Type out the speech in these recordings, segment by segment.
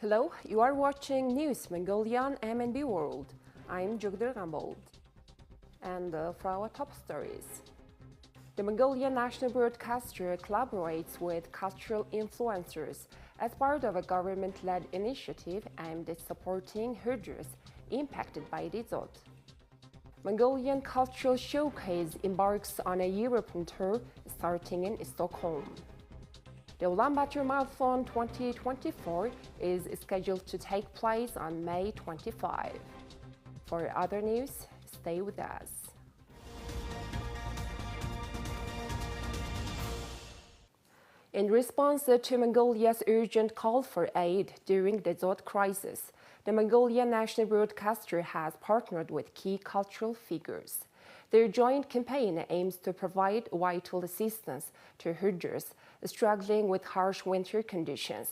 Hello, you are watching News Mongolian MNB World. I'm Jugdir Gambold. And for our top stories. The Mongolian national broadcaster collaborates with cultural influencers as part of a government-led initiative aimed at supporting herders impacted by the drought. Mongolian Cultural Showcase embarks on a European tour starting in Stockholm. The Ulaanbaatar Marathon 2024 is scheduled to take place on May 25. For other news, stay with us. In response to Mongolia's urgent call for aid during the drought crisis, the Mongolian national broadcaster has partnered with key cultural figures. Their joint campaign aims to provide vital assistance to herders struggling with harsh winter conditions.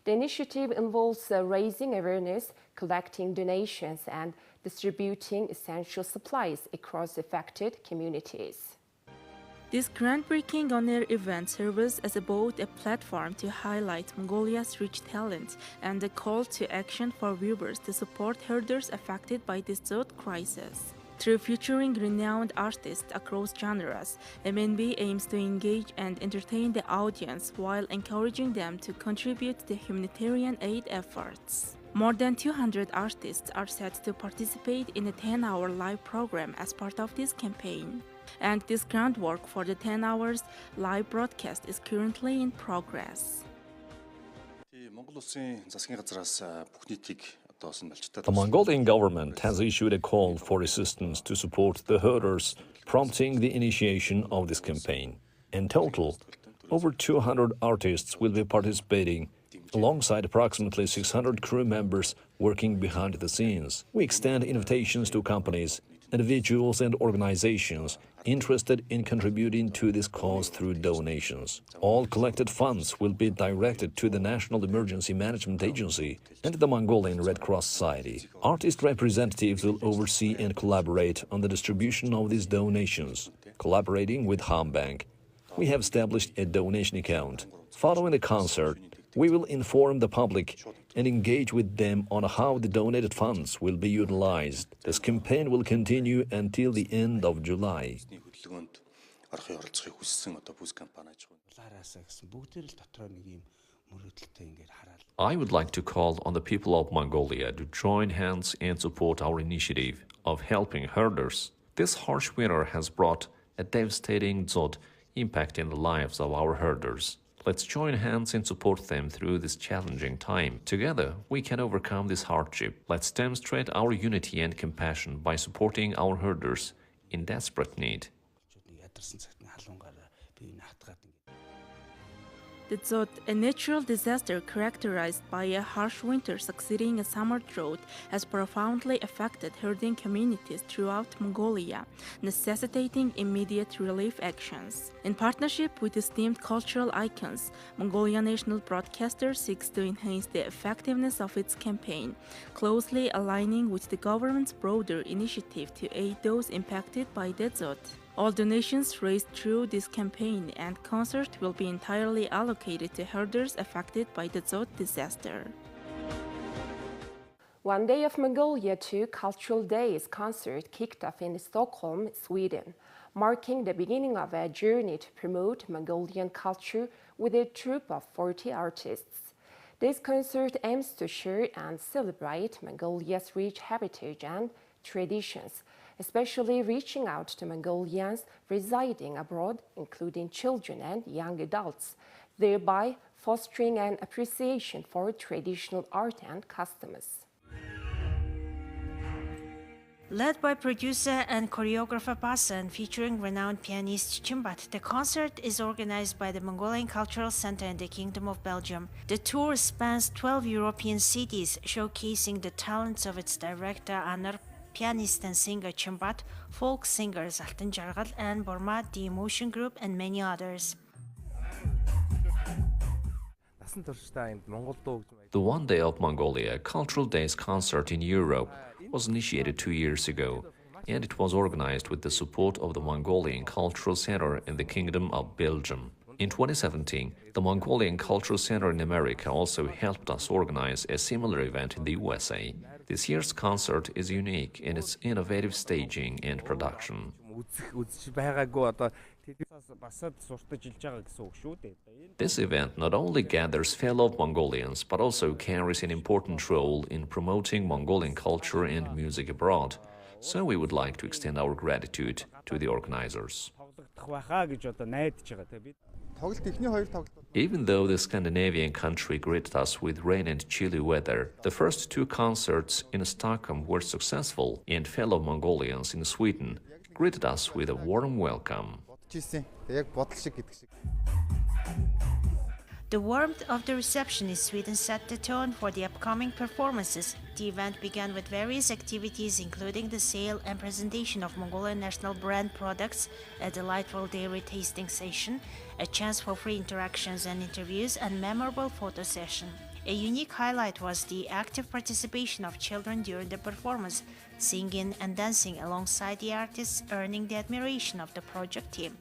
The initiative involves raising awareness, collecting donations, and distributing essential supplies across affected communities. This groundbreaking on-air event serves as both a platform to highlight Mongolia's rich talent and a call to action for viewers to support herders affected by this drought crisis. Through featuring renowned artists across genres, MNB aims to engage and entertain the audience while encouraging them to contribute to humanitarian aid efforts. More than 200 artists are set to participate in a 10-hour live program as part of this campaign. And this groundwork for the 10 hours live broadcast is currently in progress. The Mongolian government has issued a call for assistance to support the herders, prompting the initiation of this campaign. In total, over 200 artists will be participating, alongside approximately 600 crew members working behind the scenes. We extend invitations to companies, individuals and organizations interested in contributing to this cause through donations. All collected funds will be directed to the National Emergency Management Agency and the Mongolian Red Cross Society. Artist representatives will oversee and collaborate on the distribution of these donations. Collaborating with Hambank, we have established a donation account. Following the concert, we will inform the public and engage with them on how the donated funds will be utilized. This campaign will continue until the end of July. I would like to call on the people of Mongolia to join hands and support our initiative of helping herders. This harsh winter has brought a devastating drought impacting the lives of our herders. Let's join hands and support them through this challenging time. Together, we can overcome this hardship. Let's demonstrate our unity and compassion by supporting our herders in desperate need. The drought, a natural disaster characterized by a harsh winter succeeding a summer drought, has profoundly affected herding communities throughout Mongolia, necessitating immediate relief actions. In partnership with esteemed cultural icons, Mongolian National Broadcaster seeks to enhance the effectiveness of its campaign, closely aligning with the government's broader initiative to aid those impacted by the drought. All donations raised through this campaign and concert will be entirely allocated to herders affected by the drought disaster. One Day of Mongolia 2 Cultural Days concert kicked off in Stockholm, Sweden, marking the beginning of a journey to promote Mongolian culture with a troupe of 40 artists. This concert aims to share and celebrate Mongolia's rich heritage and traditions, especially reaching out to Mongolians residing abroad, including children and young adults, thereby fostering an appreciation for traditional art and customs. Led by producer and choreographer Basan, featuring renowned pianist Chimbat, the concert is organized by the Mongolian Cultural Center in the Kingdom of Belgium. The tour spans 12 European cities, showcasing the talents of its director Anar, pianist and singer Chimbat, folk singers Altan Jargal and Burma, the Emotion Group, and many others. The One Day of Mongolia Cultural Days concert in Europe was initiated 2 years ago, and it was organized with the support of the Mongolian Cultural Center in the Kingdom of Belgium. In 2017, the Mongolian Cultural Center in America also helped us organize a similar event in the USA. This year's concert is unique in its innovative staging and production. This event not only gathers fellow Mongolians but also carries an important role in promoting Mongolian culture and music abroad. So we would like to extend our gratitude to the organizers. Even though the Scandinavian country greeted us with rain and chilly weather, the first two concerts in Stockholm were successful, and fellow Mongolians in Sweden greeted us with a warm welcome. The warmth of the reception in Sweden set the tone for the upcoming performances. The event began with various activities including the sale and presentation of Mongolian national brand products, a delightful dairy tasting session, a chance for free interactions and interviews, and memorable photo session. A unique highlight was the active participation of children during the performance, singing and dancing alongside the artists, earning the admiration of the project team.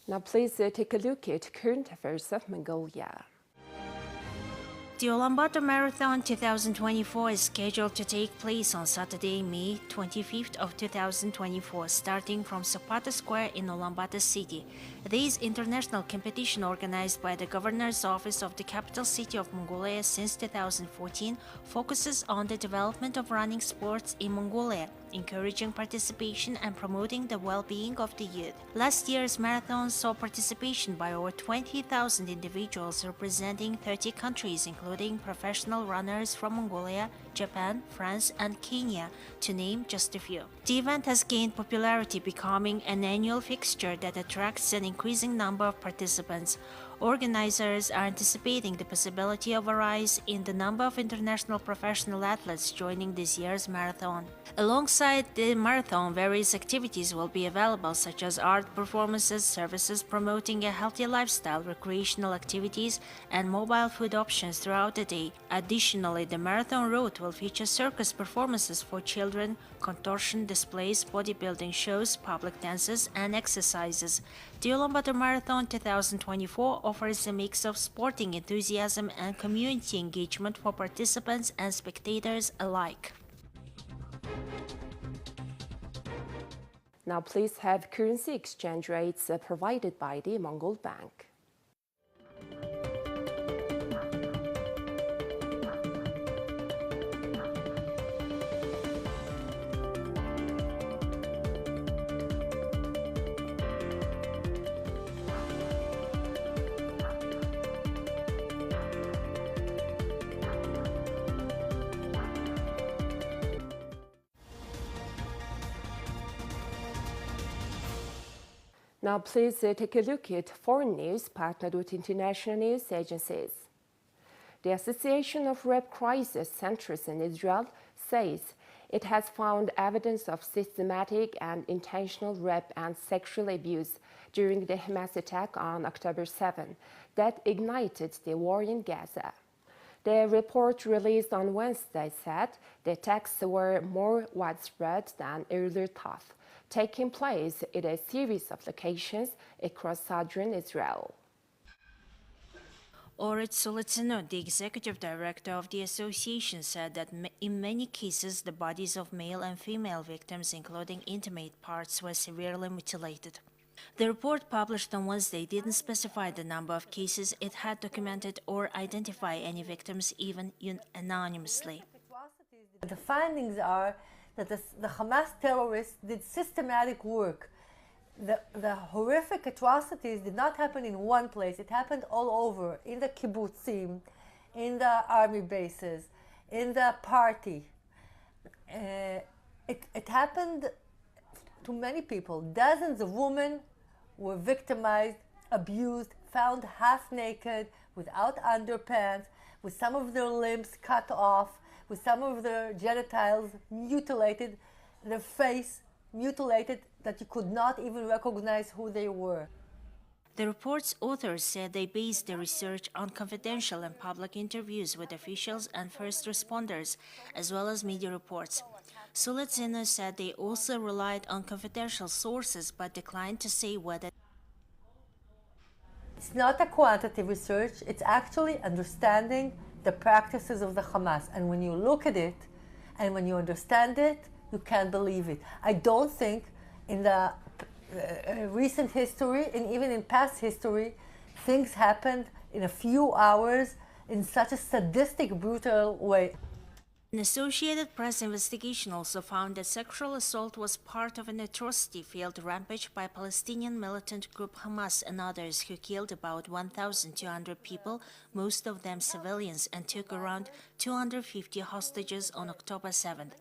Now please take a look at current affairs of Mongolia. The Ulaanbaatar Marathon 2024 is scheduled to take place on Saturday, May 25th of 2024, starting from Zapata Square in Ulaanbaatar city. This international competition, organized by the Governor's Office of the capital city of Mongolia since 2014, focuses on the development of running sports in Mongolia, encouraging participation and promoting the well-being of the youth. Last year's marathon saw participation by over 20,000 individuals representing 30 countries, including professional runners from Mongolia, Japan, France, and Kenya, to name just a few. The event has gained popularity, becoming an annual fixture that attracts an increasing number of participants. Organizers are anticipating the possibility of a rise in the number of international professional athletes joining this year's marathon. Alongside the marathon, various activities will be available, such as art performances, services promoting a healthy lifestyle, recreational activities, and mobile food options throughout the day. Additionally, the marathon route will feature circus performances for children, contortion displays, bodybuilding shows, public dances, and exercises. The Ulaanbaatar Marathon 2024 offers a mix of sporting enthusiasm and community engagement for participants and spectators alike. Now please have currency exchange rates provided by the Mongol Bank. Now please take a look at foreign news partnered with international news agencies. The Association of Rape Crisis Centers in Israel says it has found evidence of systematic and intentional rape and sexual abuse during the Hamas attack on October 7 that ignited the war in Gaza. The report released on Wednesday said the attacks were more widespread than earlier thought, taking place in a series of locations across southern Israel. Orit Solitsino, the executive director of the association, said that in many cases the bodies of male and female victims, including intimate parts, were severely mutilated. The report published on Wednesday didn't specify the number of cases it had documented or identify any victims, even anonymously. The findings are that the Hamas terrorists did systematic work. The horrific atrocities did not happen in one place. It happened all over, in the kibbutzim, in the army bases, in the party. It happened to many people. Dozens of women were victimized, abused, found half naked, without underpants, with some of their limbs cut off, with some of their genitals mutilated, their face mutilated, that you could not even recognize who they were. The report's authors said they based their research on confidential and public interviews with officials and first responders, as well as media reports. Solozyno said they also relied on confidential sources but declined to say whether. It's not a quantitative research, it's actually understanding the practices of the Hamas. And when you look at it and when you understand it, you can't believe it. I don't think in the recent history and even in past history, things happened in a few hours in such a sadistic, brutal way. An Associated Press investigation also found that sexual assault was part of an atrocity-filled rampage by Palestinian militant group Hamas and others who killed about 1,200 people, most of them civilians, and took around 250 hostages on October 7th.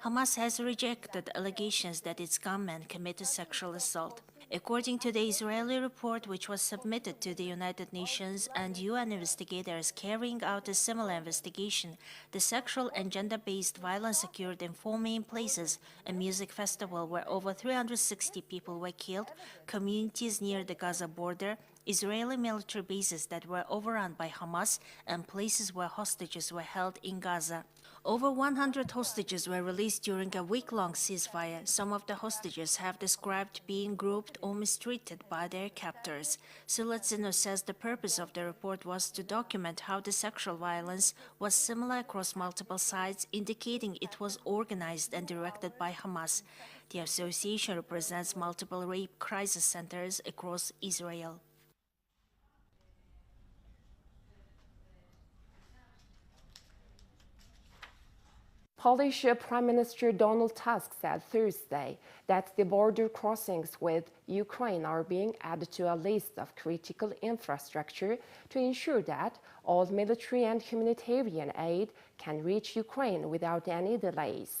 Hamas has rejected allegations that its gunmen committed sexual assault. According to the Israeli report, which was submitted to the United Nations and UN investigators carrying out a similar investigation, the sexual and gender-based violence occurred in 4 main places: a music festival where over 360 people were killed, communities near the Gaza border, Israeli military bases that were overrun by Hamas, and places where hostages were held in Gaza. Over 100 hostages were released during a week-long ceasefire. Some of the hostages have described being groped or mistreated by their captors. Solozyno says the purpose of the report was to document how the sexual violence was similar across multiple sites, indicating it was organized and directed by Hamas. The association represents multiple rape crisis centers across Israel. Polish Prime Minister Donald Tusk said Thursday that the border crossings with Ukraine are being added to a list of critical infrastructure to ensure that all military and humanitarian aid can reach Ukraine without any delays.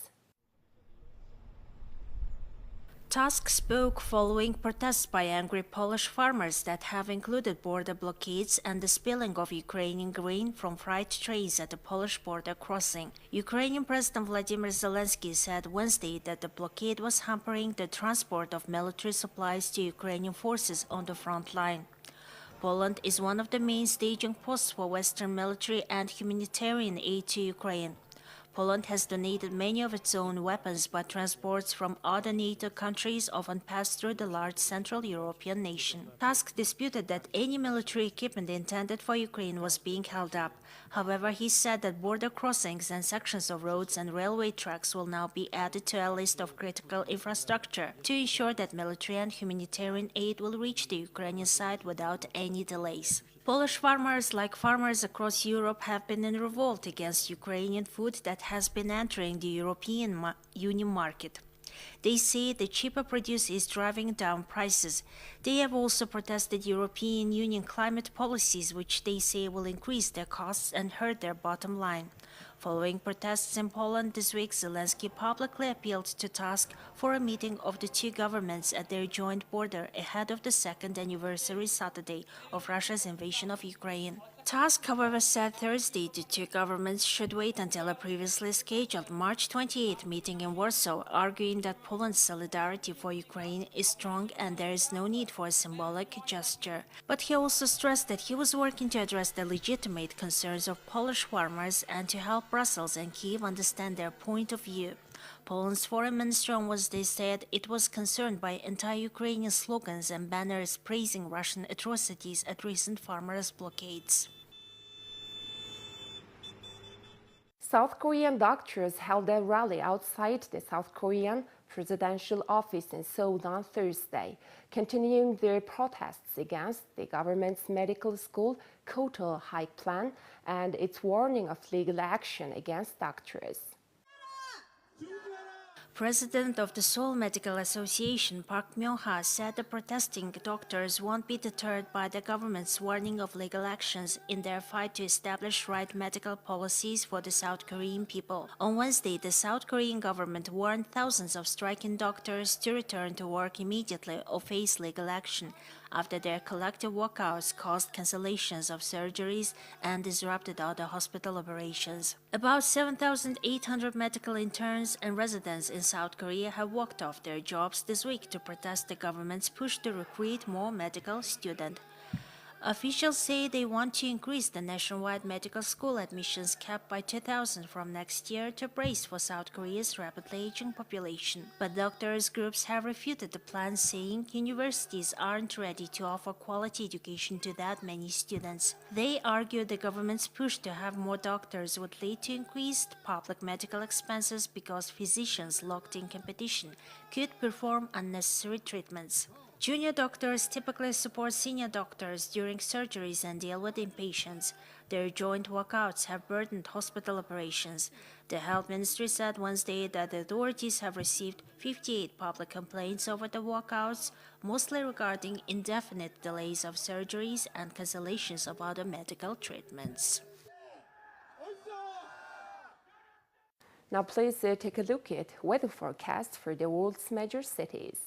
Tusk spoke following protests by angry Polish farmers that have included border blockades and the spilling of Ukrainian grain from freight trains at the Polish border crossing. Ukrainian President Vladimir Zelensky said Wednesday that the blockade was hampering the transport of military supplies to Ukrainian forces on the front line. Poland is one of the main staging posts for Western military and humanitarian aid to Ukraine. Poland has donated many of its own weapons, but transports from other NATO countries often pass through the large Central European nation. Tusk disputed that any military equipment intended for Ukraine was being held up. However, he said that border crossings and sections of roads and railway tracks will now be added to a list of critical infrastructure to ensure that military and humanitarian aid will reach the Ukrainian side without any delays. Polish farmers, like farmers across Europe, have been in revolt against Ukrainian food that has been entering the European Union market. They say the cheaper produce is driving down prices. They have also protested European Union climate policies, which they say will increase their costs and hurt their bottom line. Following protests in Poland this week, Zelensky publicly appealed to Tusk for a meeting of the two governments at their joint border ahead of the second anniversary Saturday of Russia's invasion of Ukraine. Tusk, however, said Thursday the two governments should wait until a previously scheduled March 28 meeting in Warsaw, arguing that Poland's solidarity for Ukraine is strong and there is no need for a symbolic gesture. But he also stressed that he was working to address the legitimate concerns of Polish farmers and to help Brussels and Kyiv understand their point of view. Poland's foreign minister on Wednesday said it was concerned by anti-Ukrainian slogans and banners praising Russian atrocities at recent farmers' blockades. South Korean doctors held a rally outside the South Korean presidential office in Seoul on Thursday, continuing their protests against the government's medical school quota hike plan and its warning of legal action against doctors. President of the Seoul Medical Association, Park Myung-ha, said the protesting doctors won't be deterred by the government's warning of legal actions in their fight to establish right medical policies for the South Korean people. On Wednesday, the South Korean government warned thousands of striking doctors to return to work immediately or face legal action, after their collective walkouts caused cancellations of surgeries and disrupted other hospital operations. About 7,800 medical interns and residents in South Korea have walked off their jobs this week to protest the government's push to recruit more medical students. Officials say they want to increase the nationwide medical school admissions cap by 2,000 from next year to brace for South Korea's rapidly aging population. But doctors' groups have refuted the plan, saying universities aren't ready to offer quality education to that many students. They argue the government's push to have more doctors would lead to increased public medical expenses because physicians locked in competition could perform unnecessary treatments. Junior doctors typically support senior doctors during surgeries and deal with inpatients. Their joint walkouts have burdened hospital operations. The health ministry said Wednesday that the authorities have received 58 public complaints over the walkouts, mostly regarding indefinite delays of surgeries and cancellations of other medical treatments. Now please take a look at weather forecasts for the world's major cities.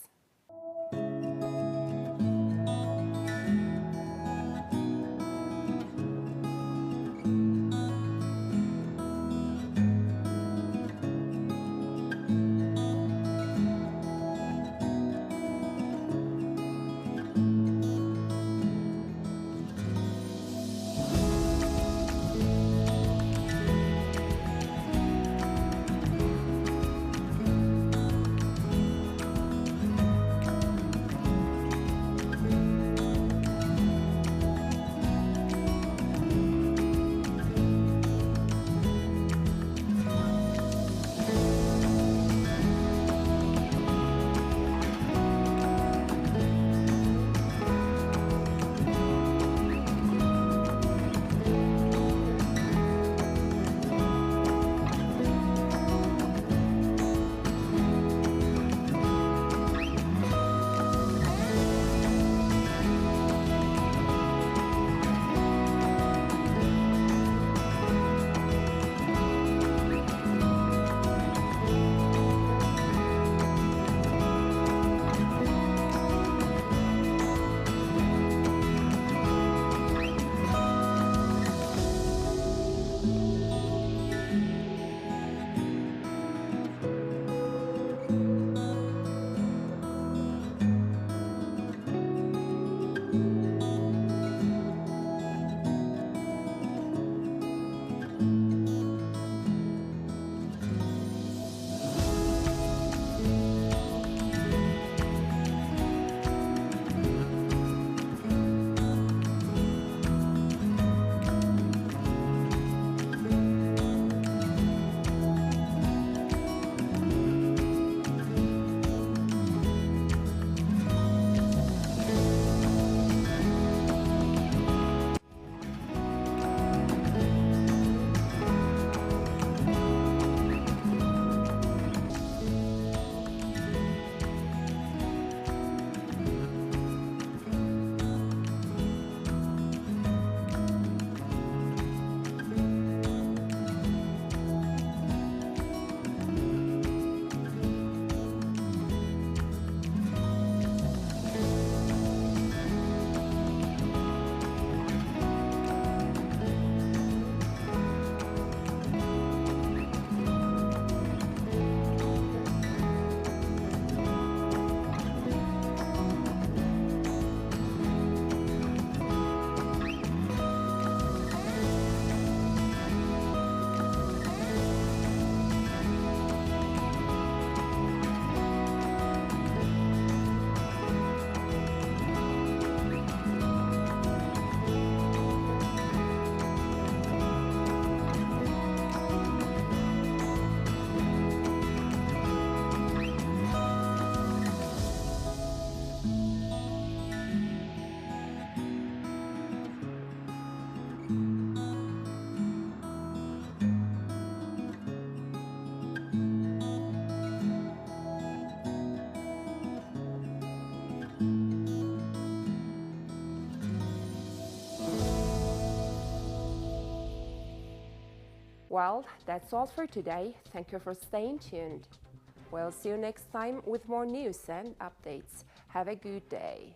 Well, that's all for today. Thank you for staying tuned. We'll see you next time with more news and updates. Have a good day.